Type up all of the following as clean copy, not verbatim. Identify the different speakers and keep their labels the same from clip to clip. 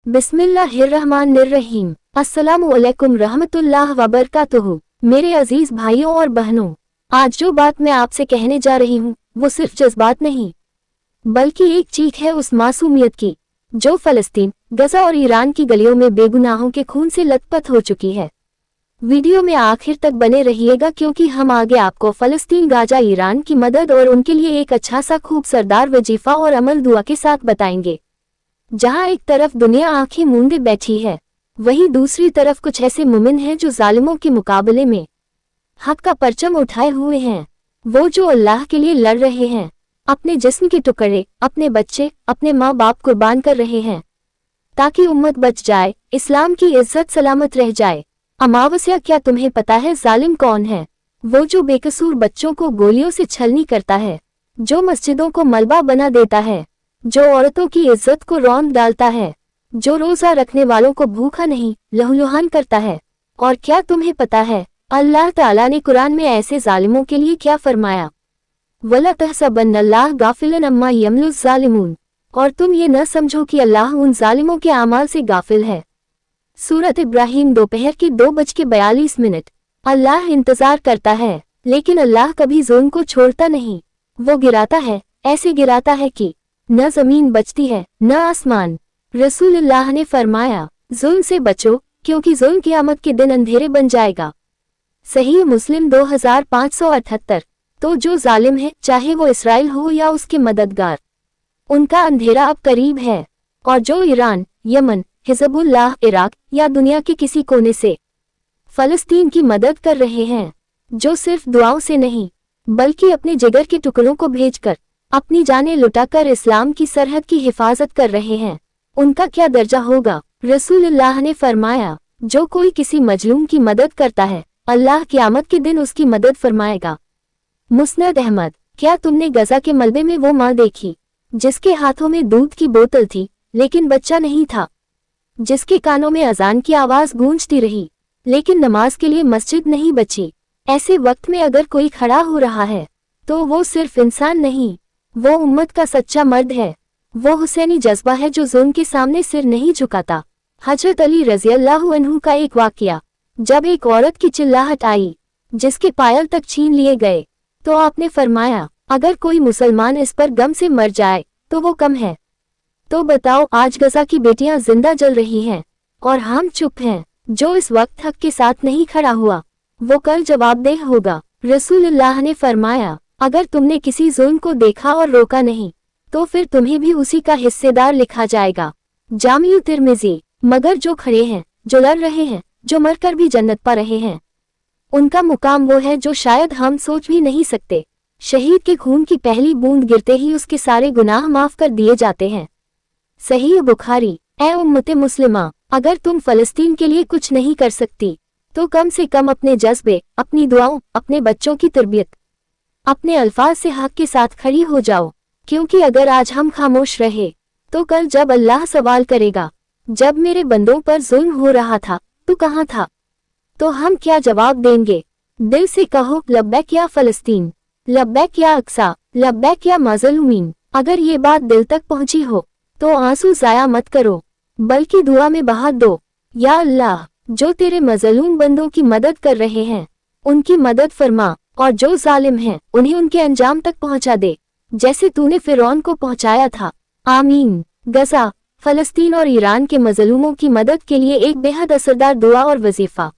Speaker 1: बिस्मिल्लाहिर्रहमानिर्रहीम। अस्सलामु अलैकुम रहमतुल्लाह व बरकातुहू। मेरे अजीज भाइयों और बहनों, आज जो बात मैं आपसे कहने जा रही हूँ वो सिर्फ जज्बात नहीं बल्कि एक चीख है उस मासूमियत की जो फलस्तीन, गजा और ईरान की गलियों में बेगुनाहों के खून से लथपथ हो चुकी है। वीडियो में आखिर तक बने रहिएगा क्योंकि हम आगे आपको फलस्तीन, गाजा, ईरान की मदद और उनके लिए एक अच्छा सा खूब सरदार वजीफा और अमल दुआ के साथ बताएंगे। जहां एक तरफ दुनिया आंखें मूंदे बैठी है, वहीं दूसरी तरफ कुछ ऐसे मोमिन हैं जो जालिमों के मुकाबले में हक का परचम उठाए हुए हैं। वो जो अल्लाह के लिए लड़ रहे हैं, अपने जिस्म के टुकड़े, अपने बच्चे, अपने माँ बाप कुर्बान कर रहे हैं ताकि उम्मत बच जाए, इस्लाम की इज्जत सलामत रह जाए। अमावस्या, क्या तुम्हें पता है जालिम कौन है? वो जो बेकसूर बच्चों को गोलियों से छलनी करता है, जो मस्जिदों को मलबा बना देता है, जो औरतों की इज्जत को रौंद डालता है, जो रोजा रखने वालों को भूखा नहीं लहूलुहान करता है। और क्या तुम्हें पता है अल्लाह ताला ने कुरान में ऐसे जालिमों के लिए क्या फरमाया? वला तहसबन्नल्लाह गाफिलन अम्मा यमलुज़ ज़ालिमून। और तुम ये न समझो कि अल्लाह उन जालिमों के आमाल से गाफिल है। सूरत इब्राहिम दोपहर के 2:42। अल्लाह इंतजार करता है, लेकिन अल्लाह कभी जुल्म को छोड़ता नहीं। वो गिराता है, ऐसे गिराता है कि न जमीन बचती है न आसमान। रसूलुल्लाह ने फरमाया, जुल्म से बचो क्योंकि जुल्म क़यामत के दिन अंधेरे बन जाएगा। सही मुस्लिम 2578। तो जो जालिम है, चाहे वो इसराइल हो या उसके मददगार, उनका अंधेरा अब करीब है। और जो ईरान, यमन, हिज़बुल्लाह, इराक या दुनिया के किसी कोने से फलस्तीन की मदद कर रहे हैं, जो सिर्फ दुआओं से नहीं बल्कि अपने जिगर के टुकड़ों को भेजकर, अपनी जानें लुटाकर इस्लाम की सरहद की हिफाजत कर रहे हैं, उनका क्या दर्जा होगा? रसूलुल्लाह ने फरमाया, जो कोई किसी मजलूम की मदद करता है, अल्लाह क़यामत के दिन उसकी मदद फरमाएगा। मुस्नद अहमद। क्या तुमने गजा के मलबे में वो माँ देखी जिसके हाथों में दूध की बोतल थी लेकिन बच्चा नहीं था, जिसके कानों में अजान की आवाज गूंजती रही लेकिन नमाज के लिए मस्जिद नहीं बची? ऐसे वक्त में अगर कोई खड़ा हो रहा है तो वो सिर्फ इंसान नहीं, वो उम्मत का सच्चा मर्द है। वो हुसैनी जज्बा है जो जुल्म के सामने सिर नहीं झुकाता। हजरत अली रज़ियल्लाहु अन्हु का एक वाक़या, जब एक औरत की चिल्लाहट आई, जिसके पायल तक छीन लिए गए, तो आपने फरमाया, अगर कोई मुसलमान इस पर गम से मर जाए तो वो कम है। तो बताओ, आज गजा की बेटियां जिंदा जल रही हैं और हम चुप हैं। जो इस वक्त हक के साथ नहीं खड़ा हुआ वो कल जवाबदेह होगा। रसूलुल्लाह ने फरमाया, अगर तुमने किसी जुल्म को देखा और रोका नहीं तो फिर तुम्हें भी उसी का हिस्सेदार लिखा जाएगा। जामिउ तिर्मिज़ी। मगर जो खड़े हैं, जो लड़ रहे हैं, जो मरकर भी जन्नत पा रहे हैं, उनका मुकाम वो है जो शायद हम सोच भी नहीं सकते। शहीद के खून की पहली बूंद गिरते ही उसके सारे गुनाह माफ कर दिए जाते हैं। सही बुखारी। ऐ उम्मते मुस्लिमा, अगर तुम फलस्तीन के लिए कुछ नहीं कर सकती तो कम से कम अपने जज्बे, अपनी दुआओं, अपने बच्चों की तरबियत, अपने अल्फाज से हक के साथ खड़ी हो जाओ। क्योंकि अगर आज हम खामोश रहे तो कल जब अल्लाह सवाल करेगा, जब मेरे बंदों पर जुल्म हो रहा था तू कहाँ था, तो हम क्या जवाब देंगे? दिल से कहो, लब्बैक या फलस्तीन, लब्बैक या अक्सा, लब्बैक या मज़लूमीन। अगर ये बात दिल तक पहुंची हो तो आंसू ज़ाया मत करो बल्कि दुआ में बहा दो। या अल्लाह, जो तेरे मज़लूम बंदों की मदद कर रहे हैं उनकी मदद फरमा, और जो जालिम हैं उन्हें उनके अंजाम तक पहुंचा दे जैसे तूने फिरौन को पहुंचाया था। आमीन। गजा, फलस्तीन और ईरान के मज़लूमों की मदद के लिए एक बेहद असरदार दुआ और वजीफा।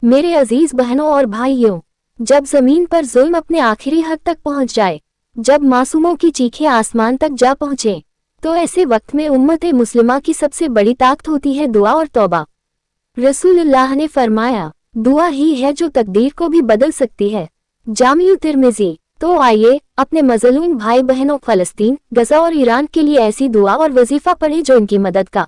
Speaker 1: मेरे अजीज बहनों और भाइयों, जब जमीन पर जुल्म अपने आखिरी हद तक पहुंच जाए, जब मासूमों की चीखें आसमान तक जा पहुंचे, तो ऐसे वक्त में उम्मत मुस्लिमा की सबसे बड़ी ताकत होती है दुआ और तौबा। रसूलुल्लाह ने फरमाया, दुआ ही है जो तकदीर को भी बदल सकती है। जामिउ तिर्मिज़ी। तो आइए अपने मज़लूम भाई बहनों फलस्तीन, गजा और ईरान के लिए ऐसी दुआ और वजीफा पढ़ें जो इनकी मदद का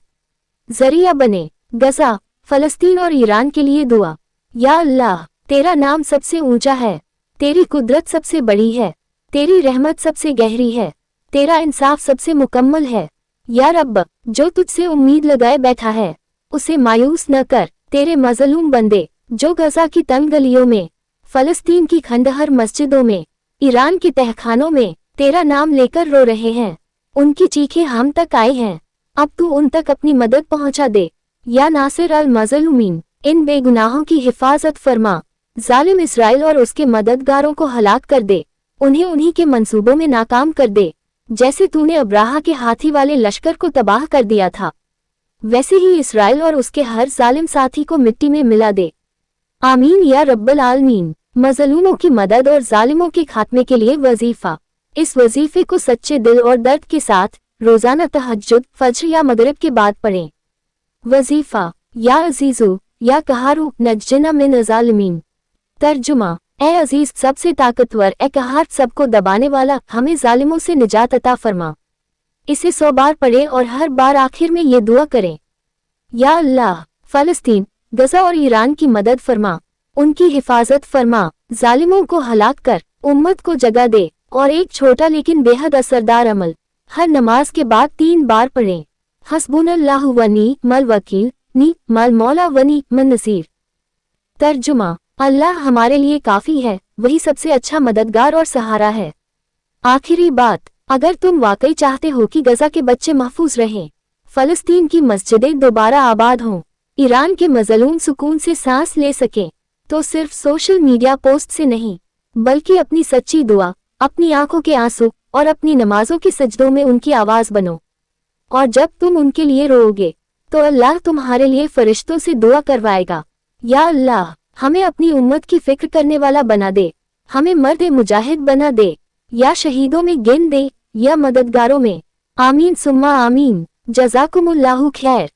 Speaker 1: जरिया बने। गजा, फलस्तीन और ईरान के लिए दुआ। या अल्लाह, तेरा नाम सबसे ऊंचा है, तेरी कुदरत सबसे बड़ी है, तेरी रहमत सबसे गहरी है, तेरा इंसाफ सबसे मुकम्मल है। या रब्ब, जो तुझसे उम्मीद लगाए बैठा है उसे मायूस न कर। तेरे मज़लूम बंदे जो गजा की तंग गलियों में, फलस्तीन की खंडहर मस्जिदों में, ईरान के तहखानों में तेरा नाम लेकर रो रहे हैं, उनकी चीखें हम तक आई हैं। अब तू उन तक अपनी मदद पहुंचा दे। या नासिर अल मज़लूमीन, इन बेगुनाहों की हिफाजत फरमा। जालिम इसराइल और उसके मददगारों को हलाक कर दे, उन्हें उन्हीं के मंसूबों में नाकाम कर दे। जैसे तूने अब्राहा के हाथी वाले लश्कर को तबाह कर दिया था, वैसे ही इसराइल और उसके हर जालिम साथी को मिट्टी में मिला दे। आमीन या रब्बल आलमीन। मज़लूमों की मदद और जालिमों के खात्मे के लिए वजीफा। इस वजीफे को सच्चे दिल और दर्द के साथ रोजाना तहज्जुद, फज्र या मगरिब के बाद पढ़ें। वजीफा। या अजीजू या कहारू नज्जना मिन ज़ालिमीन। तर्जुमा। ए अजीज सबसे ताकतवर, ए कहार सबको दबाने वाला, हमें जालिमों से निजात अता फरमा। इसे 100 बार पढ़ें और हर बार आखिर में ये दुआ करें, या अल्लाह फ़लस्तीन, गजा और ईरान की मदद फरमा, उनकी हिफाजत फरमा, जालिमों को हलाक कर उम्मत को जगह दे। और एक छोटा लेकिन बेहद असरदार अमल, हर नमाज के बाद 3 बार पढ़ें, हस्बुनल्लाहु व निअमल वकील, निअमल मौला व निअमन नसीर। तर्जुमा। अल्लाह हमारे लिए काफी है, वही सबसे अच्छा मददगार और सहारा है। आखिरी बात, अगर तुम वाकई चाहते हो कि गजा के बच्चे महफूज रहें, फलस्तीन की मस्जिदें दोबारा आबाद हों, ईरान के मजलूम सुकून से सांस ले सकें, तो सिर्फ सोशल मीडिया पोस्ट से नहीं, बल्कि अपनी सच्ची दुआ, अपनी आंखों के आंसू और अपनी नमाजों के सजदों में उनकी आवाज बनो। और जब तुम उनके लिए रोओगे, तो अल्लाह तुम्हारे लिए फरिश्तों से दुआ करवाएगा। या अल्लाह हमें अपनी उम्मत की फिक्र करने वाला बना दे, हमें मर्द मुजाहिद बना दे, या शहीदों में गिन दे, या मददगारों में। आमीन सुम्मा आमीन। जज़ाकुमुल्लाहु खैर।